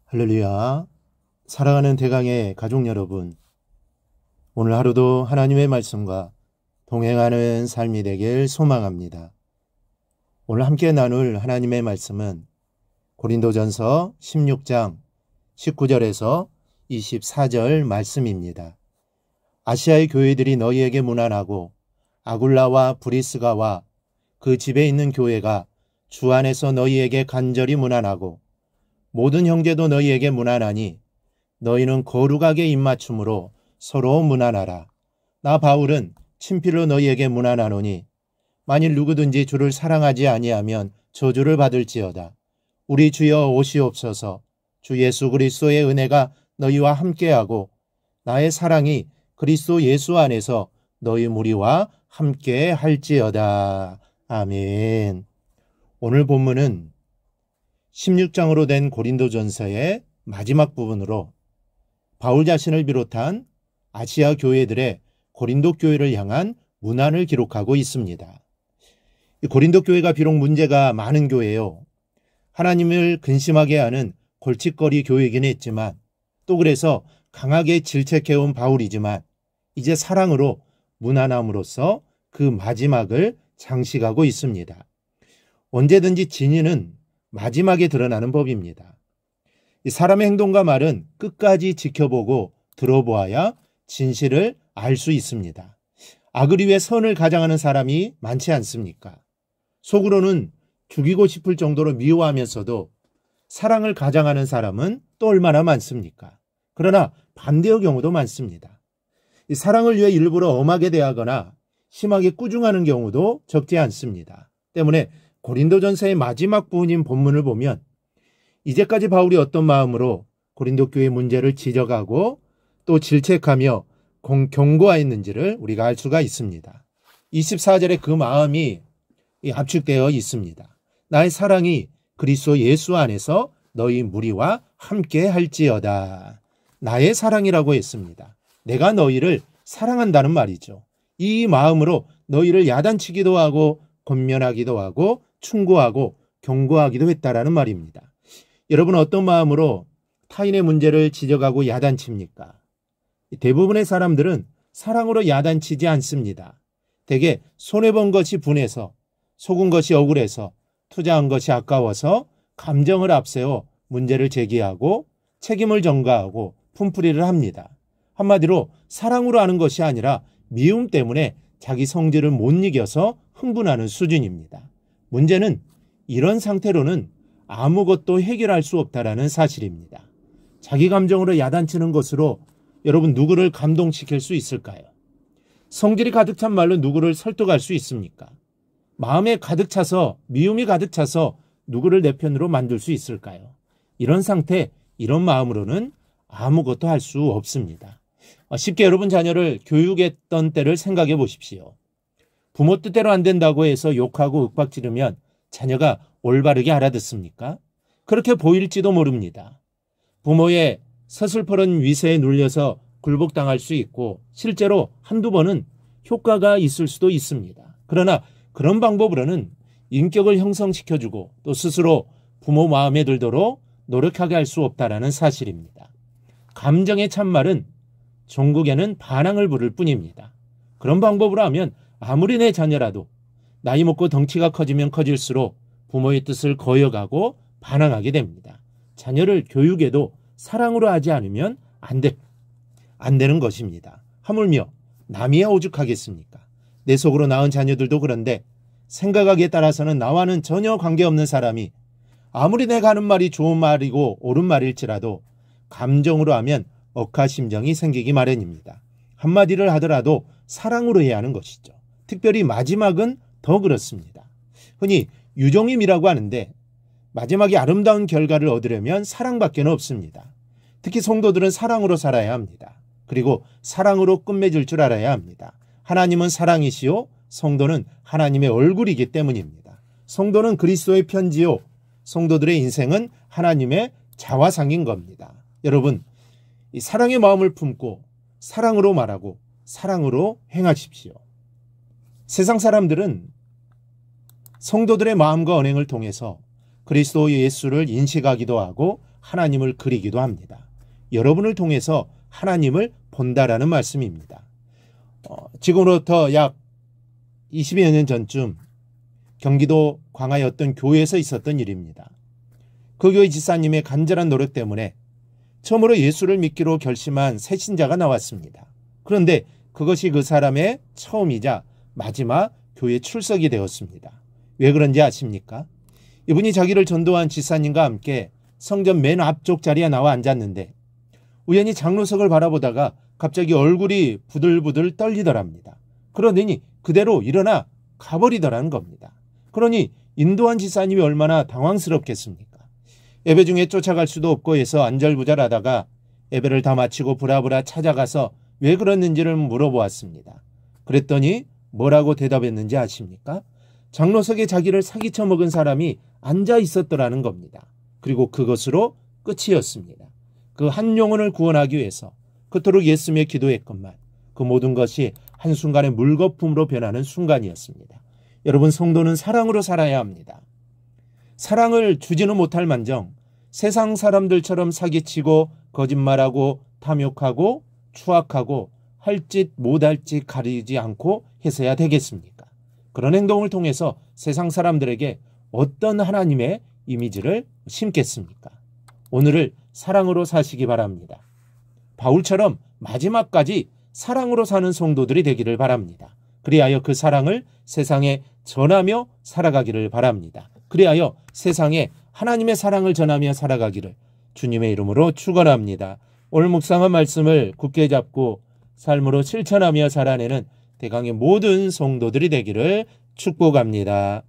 할렐루야. 사랑하는 대강의 가족 여러분, 오늘 하루도 하나님의 말씀과 동행하는 삶이 되길 소망합니다. 오늘 함께 나눌 하나님의 말씀은 고린도전서 16장 19절에서 24절 말씀입니다. 아시아의 교회들이 너희에게 문안하고 아굴라와 브리스가와 그 집에 있는 교회가 주 안에서 너희에게 간절히 문안하고 모든 형제도 너희에게 문안하니 너희는 거룩하게 입맞춤으로 서로 문안하라. 나 바울은 친필로 너희에게 문안하노니 만일 누구든지 주를 사랑하지 아니하면 저주를 받을지어다. 우리 주여 오시옵소서. 주 예수 그리스도의 은혜가 너희와 함께하고 나의 사랑이 그리스도 예수 안에서 너희 무리와 함께 할지어다. 아멘. 오늘 본문은 16장으로 된 고린도전서의 마지막 부분으로 바울 자신을 비롯한 아시아 교회들의 고린도 교회를 향한 문안을 기록하고 있습니다. 이 고린도 교회가 비록 문제가 많은 교회요, 하나님을 근심하게 하는 골칫거리 교회이긴 했지만 또 그래서 강하게 질책해온 바울이지만 이제 사랑으로 문안함으로써 그 마지막을 장식하고 있습니다. 언제든지 진리는 마지막에 드러나는 법입니다. 이 사람의 행동과 말은 끝까지 지켜보고 들어보아야 진실을 알 수 있습니다. 악을 위해 선을 가장하는 사람이 많지 않습니까? 속으로는 죽이고 싶을 정도로 미워하면서도 사랑을 가장하는 사람은 또 얼마나 많습니까? 그러나 반대의 경우도 많습니다. 이 사랑을 위해 일부러 엄하게 대하거나 심하게 꾸중하는 경우도 적지 않습니다. 때문에 고린도전서의 마지막 부분인 본문을 보면 이제까지 바울이 어떤 마음으로 고린도 교회 문제를 지적하고 또 질책하며 경고하였는지를 우리가 알 수가 있습니다. 24절에 그 마음이 압축되어 있습니다. 나의 사랑이 그리스도 예수 안에서 너희 무리와 함께 할지어다. 나의 사랑이라고 했습니다. 내가 너희를 사랑한다는 말이죠. 이 마음으로 너희를 야단치기도 하고 권면하기도 하고 충고하고 경고하기도 했다라는 말입니다. 여러분, 어떤 마음으로 타인의 문제를 지적하고 야단칩니까? 대부분의 사람들은 사랑으로 야단치지 않습니다. 대개 손해본 것이 분해서, 속은 것이 억울해서, 투자한 것이 아까워서 감정을 앞세워 문제를 제기하고 책임을 전가하고 품풀이를 합니다. 한마디로 사랑으로 하는 것이 아니라 미움 때문에 자기 성질을 못 이겨서 흥분하는 수준입니다. 문제는 이런 상태로는 아무것도 해결할 수 없다라는 사실입니다. 자기 감정으로 야단치는 것으로 여러분 누구를 감동시킬 수 있을까요? 성질이 가득 찬 말로 누구를 설득할 수 있습니까? 마음에 가득 차서, 미움이 가득 차서 누구를 내 편으로 만들 수 있을까요? 이런 상태, 이런 마음으로는 아무것도 할 수 없습니다. 쉽게 여러분 자녀를 교육했던 때를 생각해 보십시오. 부모 뜻대로 안 된다고 해서 욕하고 윽박지르면 자녀가 올바르게 알아듣습니까? 그렇게 보일지도 모릅니다. 부모의 서슬퍼런 위세에 눌려서 굴복당할 수 있고 실제로 한두 번은 효과가 있을 수도 있습니다. 그러나 그런 방법으로는 인격을 형성시켜주고 또 스스로 부모 마음에 들도록 노력하게 할 수 없다라는 사실입니다. 감정의 참말은 종국에는 반항을 부를 뿐입니다. 그런 방법으로 하면 아무리 내 자녀라도 나이 먹고 덩치가 커지면 커질수록 부모의 뜻을 거역하고 반항하게 됩니다. 자녀를 교육에도 사랑으로 하지 않으면 안 되는 것입니다. 하물며 남이야 오죽하겠습니까? 내 속으로 낳은 자녀들도 그런데 생각하기에 따라서는 나와는 전혀 관계없는 사람이 아무리 내가 하는 말이 좋은 말이고 옳은 말일지라도 감정으로 하면 억하심정이 생기기 마련입니다. 한마디를 하더라도 사랑으로 해야 하는 것이죠. 특별히 마지막은 더 그렇습니다. 흔히 유종임이라고 하는데 마지막에 아름다운 결과를 얻으려면 사랑밖에 없습니다. 특히 성도들은 사랑으로 살아야 합니다. 그리고 사랑으로 끝맺을 줄 알아야 합니다. 하나님은 사랑이시요 성도는 하나님의 얼굴이기 때문입니다. 성도는 그리스도의 편지요 성도들의 인생은 하나님의 자화상인 겁니다. 여러분, 이 사랑의 마음을 품고 사랑으로 말하고 사랑으로 행하십시오. 세상 사람들은 성도들의 마음과 언행을 통해서 그리스도 예수를 인식하기도 하고 하나님을 그리기도 합니다. 여러분을 통해서 하나님을 본다라는 말씀입니다. 지금으로부터 약 20여 년 전쯤 경기도 광화의 어떤 교회에서 있었던 일입니다. 그 교회 집사님의 간절한 노력 때문에 처음으로 예수를 믿기로 결심한 새 신자가 나왔습니다. 그런데 그것이 그 사람의 처음이자 마지막 교회 출석이 되었습니다. 왜 그런지 아십니까? 이분이 자기를 전도한 집사님과 함께 성전 맨 앞쪽 자리에 나와 앉았는데 우연히 장로석을 바라보다가 갑자기 얼굴이 부들부들 떨리더랍니다. 그러더니 그대로 일어나 가버리더라는 겁니다. 그러니 인도한 집사님이 얼마나 당황스럽겠습니까? 예배 중에 쫓아갈 수도 없고 해서 안절부절하다가 예배를 다 마치고 부랴부랴 찾아가서 왜 그랬는지를 물어보았습니다. 그랬더니 뭐라고 대답했는지 아십니까? 장로석에 자기를 사기쳐 먹은 사람이 앉아 있었더라는 겁니다. 그리고 그것으로 끝이었습니다. 그 한 영혼을 구원하기 위해서 그토록 예수며 기도했건만 그 모든 것이 한순간에 물거품으로 변하는 순간이었습니다. 여러분, 성도는 사랑으로 살아야 합니다. 사랑을 주지는 못할 만정 세상 사람들처럼 사기치고 거짓말하고 탐욕하고 추악하고 할 짓 못할 짓 가리지 않고 해서야 되겠습니까? 그런 행동을 통해서 세상 사람들에게 어떤 하나님의 이미지를 심겠습니까? 오늘을 사랑으로 사시기 바랍니다. 바울처럼 마지막까지 사랑으로 사는 성도들이 되기를 바랍니다. 그리하여 그 사랑을 세상에 전하며 살아가기를 바랍니다. 그리하여 세상에 하나님의 사랑을 전하며 살아가기를 주님의 이름으로 축원합니다. 오늘 묵상한 말씀을 굳게 잡고 삶으로 실천하며 살아내는 대강의 모든 성도들이 되기를 축복합니다.